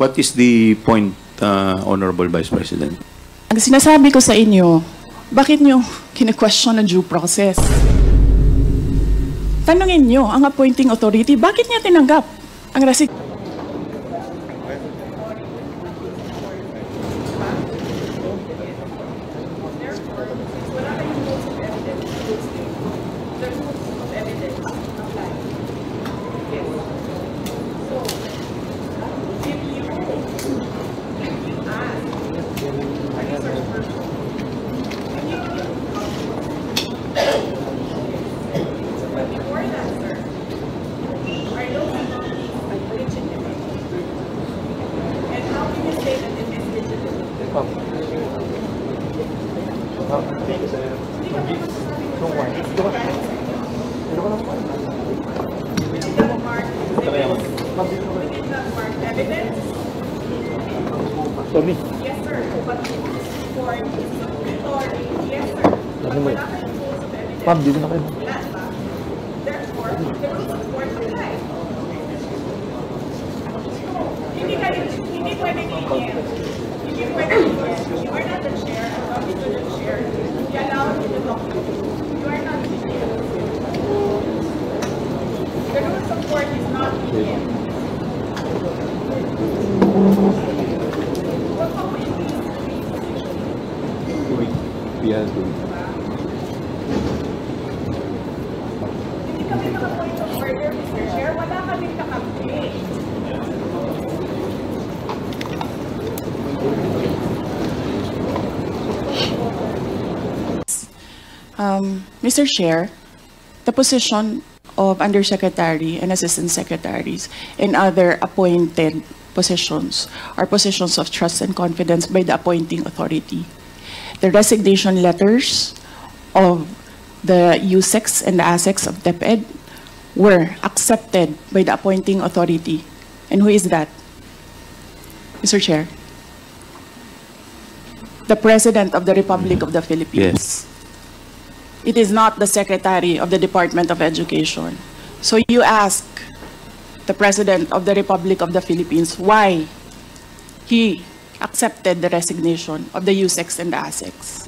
What is the point, Honorable Vice President? Ang sinasabi ko sa inyo, bakit nyo kine-question ang due process? Tanungin nyo ang appointing authority, bakit niya tinanggap ang resignation? Tommy. Yes, sir. But for supplementary, yes, sir. But wala kayong rules of evidence. Ma'am, dito na kayo. Wala ba? Therefore, the rules of court apply. Hindi pwede ganyan. Hindi pwede ganyan. You are not the chair. I'm talking to the chair. You allow me to talk to you. You are not the chair. The rules of court is not lenient. Yeah, Hindi kami naka-point of order, Mr. Chair. Wala kaming kakampi. Mr. Chair, the position of Undersecretary and Assistant Secretaries and other appointed positions are positions of trust and confidence by the appointing authority. The resignation letters of the USEX and the ASEX of DepEd were accepted by the appointing authority. And who is that? Mr. Chair? The President of the Republic of the Philippines. Yes. It is not the Secretary of the Department of Education. So you ask the President of the Republic of the Philippines why he accepted the resignation of the USEX and the ASEX.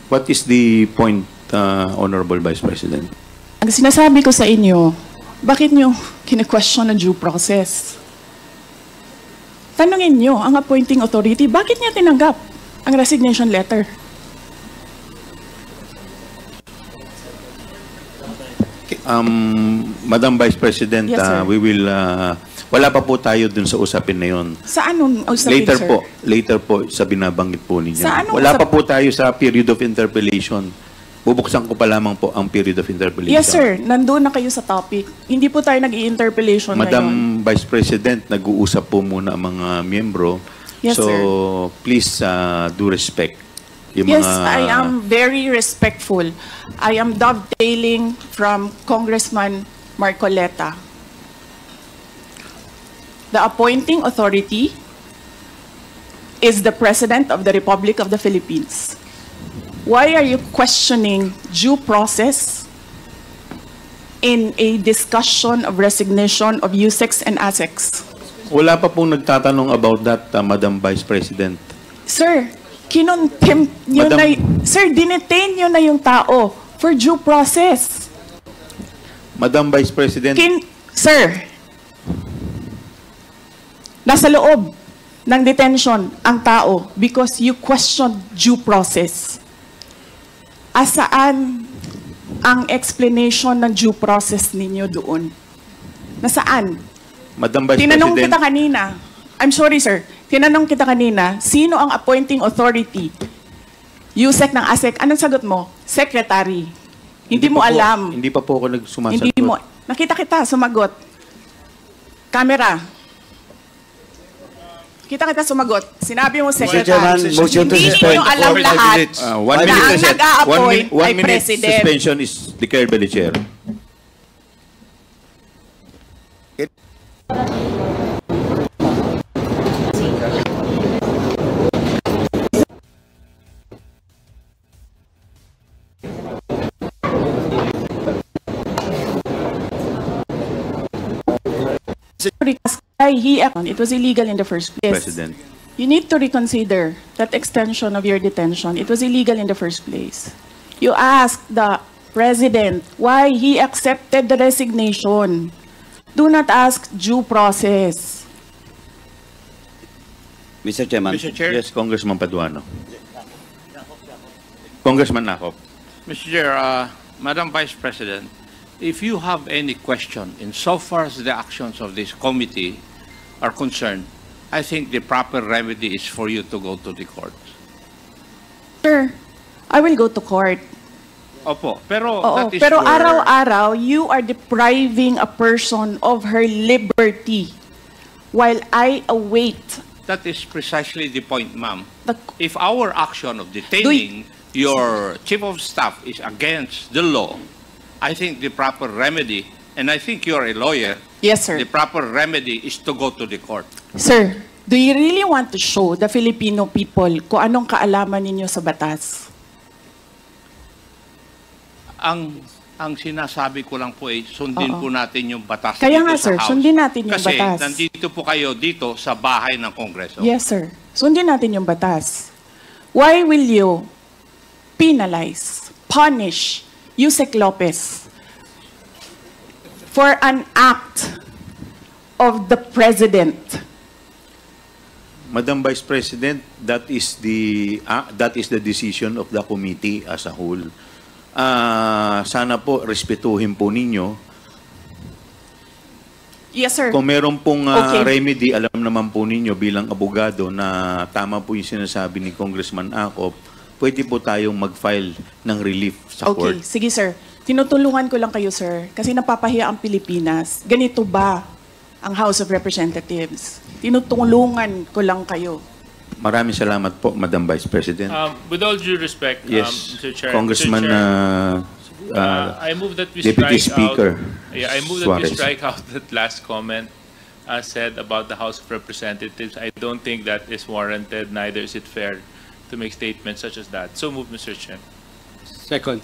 What is the point, Honorable Vice President? Ang sinasabi ko sa inyo, bakit nyo kine-question ang due process? Tanungin nyo ang appointing authority, bakit niya tinanggap ang resignation letter? Madam Vice President, Yes, sir. we will, wala pa po tayo dun sa usapin na yun. Sa anong usapin, Later sir? later po sa binabanggit po ninyo. Sa anong Wala pa usap- po tayo sa period of interpellation. Bubuksan ko pa lamang po ang period of interpellation. Yes, sir. Nandun na kayo sa topic. Hindi po tayo nag-i-interpellation ngayon. Madam Vice President, nag-uusap po muna ang mga miyembro. Yes, so, sir. please do respect. Yung Yes, mga, I am very respectful. I am dovetailing from Congressman Marcoleta. The appointing authority is the President of the Republic of the Philippines. Why are you questioning due process in a discussion of resignation of USEX and ASEX? Wala pa pong nagtatanong about that, Madam Vice President. Sir, kinontempt nyo Madam- na, sir, dinetain nyo na yung tao for due process. Madam Vice President, Sir, nasa loob ng detention ang tao because you questioned due process. Asaan ang explanation ng due process ninyo doon? Nasaan? Madam Vice Tinanong President, kita kanina. I'm sorry, sir. Tinanong kita kanina, sino ang appointing authority? USEC ng ASEC. Anong sagot mo? Secretary. Hindi mo pa po- alam. Hindi pa po ako nagsumasagot. Hindi mo. Nakita kita, sumagot. Camera. Kita kita sumagot. Sinabi mo, Chairman, Secretary. motion to Hindi suspend ninyo for alam 5 lahat minutes. 1 na minute, ang reset. nag-a-appoint One ay minute President. suspension is declared by the chair. Why he it was illegal in the first place. President. You need to reconsider that extension of your detention. It was illegal in the first place. You asked the president why he accepted the resignation. Do not ask due process. Mr. Chairman. Mr. Chair, Yes, Congressman Paduano. Congressman Nakop. Mr. Chair, Madam Vice President, if you have any question insofar as the actions of this committee are concerned, I think the proper remedy is for you to go to the court. Sir, I will go to court. Opo, pero Oo, that is pero your- araw-araw, you are depriving a person of her liberty while I await That is precisely the point, ma'am. the... If our action of detaining your chief of staff is against the law, I think the proper remedy, and I think you're a lawyer, Yes, sir. the proper remedy is to go to the court. Sir, do you really want to show the Filipino people kung anong kaalaman ninyo sa batas? Ang sinasabi ko lang po ay sundin Oo. po natin yung batas Kaya dito nga, sa sir, House. sundin natin yung Kasi batas. nandito po kayo dito sa bahay ng Kongreso. Yes, sir. Sundin natin yung batas. Why will you penalize, punish Yusek Lopez for an act of the president? Madam Vice President, that is the decision of the committee as a whole. Sana po respetuhin po ninyo. Yes, sir. Kung meron pong Okay. remedy, alam naman po ninyo bilang abogado na tama po yung sinasabi ni Congressman Akop, pwede po tayong mag-file ng relief sa Okay, court. sige, sir. Tinutulungan ko lang kayo, sir, kasi napapahiya ang Pilipinas. Ganito ba ang House of Representatives? Tinutulungan ko lang kayo. Maraming salamat po, Madam Vice President. With all due respect, Yes, Mr. Chair, Congressman Mr. Chair, I move that we Deputy strike Speaker out. Yeah, I move that we Suarez. strike out that last comment said about the House of Representatives. I don't think that is warranted. Neither is it fair to make statements such as that. So move, Mr. Chair. Second.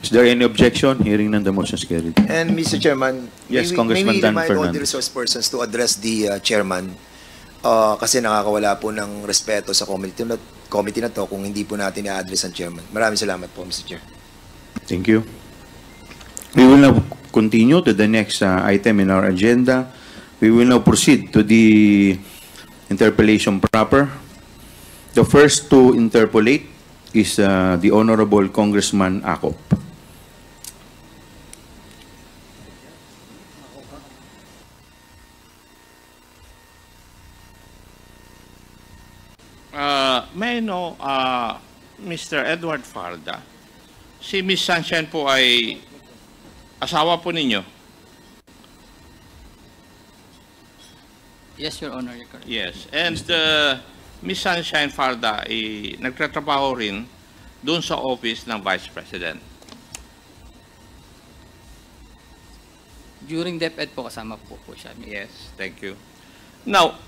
Is there any objection? Hearing none, the motion is carried. And Mr. Chairman, Yes, may Congressman we Dan remind all the Fernandez. resource persons to address the chairman kasi nakakawala po ng respeto sa committee na to kung hindi po natin i-address ang chairman. Maraming salamat po, Mr. Chair. Thank you. We will now continue to the next item in our agenda. We will now proceed to the interpellation proper. The first to interpolate is the Honorable Congressman Akop. May I know, Mr. Edward Farda, si Miss Sunshine po ay asawa po ninyo? Yes, Your Honor, you're correct. Yes. And Miss Sunshine Farda ay nagtatrabaho rin doon sa office ng Vice President. During DepEd po, kasama po siya. Yes, thank you. Now,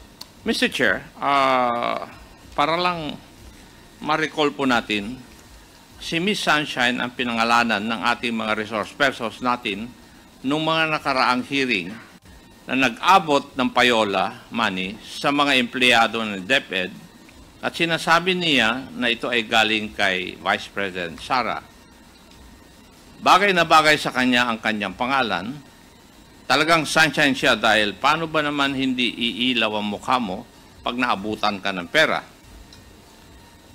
Mr. Chair, para lang ma-recall po natin, si Miss Sunshine ang pinangalanan ng ating mga resource persons natin nung mga nakaraang hearing na nag-abot ng payola money sa mga empleyado ng DepEd at sinasabi niya na ito ay galing kay Vice President Sara. Bagay na bagay sa kanya ang kanyang pangalan. Talagang sunshine siya dahil paano ba naman hindi iilaw ang mukha mo pag naabutan ka ng pera?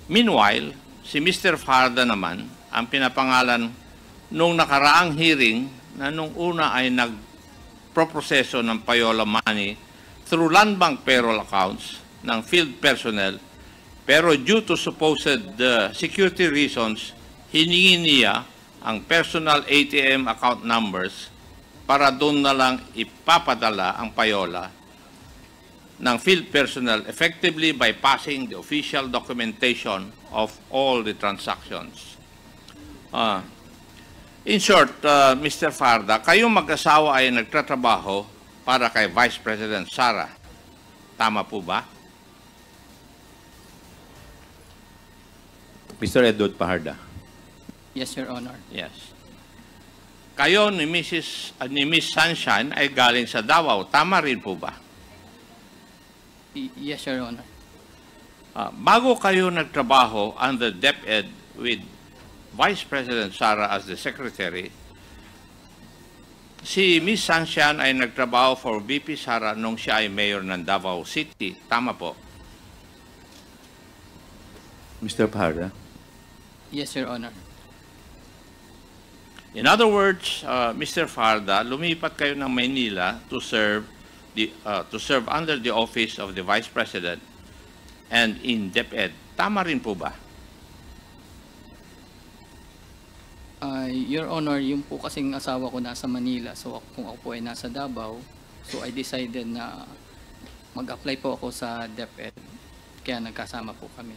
Meanwhile, si Mr. Farda naman ang pinapangalan nung nakaraang hearing na nung una ay nagproproseso ng payola money through land bank payroll accounts ng field personnel, pero due to supposed security reasons, hiningi niya ang personal ATM account numbers para doon na lang ipapadala ang payola ng field personnel, effectively bypassing the official documentation of all the transactions. In short, Mr. Farda, kayong mag-asawa ay nagtatrabaho para kay Vice President Sara. Tama po ba? Mr. Edward Paharda. Yes, Your Honor. Yes. kayo ni Miss Sunshine ay galing sa Davao. Tama rin po ba? Yes, Your Honor. Bago kayo nagtrabaho under DepEd with Vice President Sara as the Secretary, si Miss Sunshine ay nagtrabaho for VP Sara nung siya ay mayor ng Davao City. Tama po? Mr. Parda? Yes, Your Honor. In other words, Mr. Farda, lumipat kayo ng Maynila to serve under the office of the Vice President and in DepEd. Tama rin po ba? Your Honor, yung po kasing asawa ko nasa Manila, so kung ako po ay nasa Davao, so I decided na mag-apply po ako sa DepEd, kaya nagkasama po kami.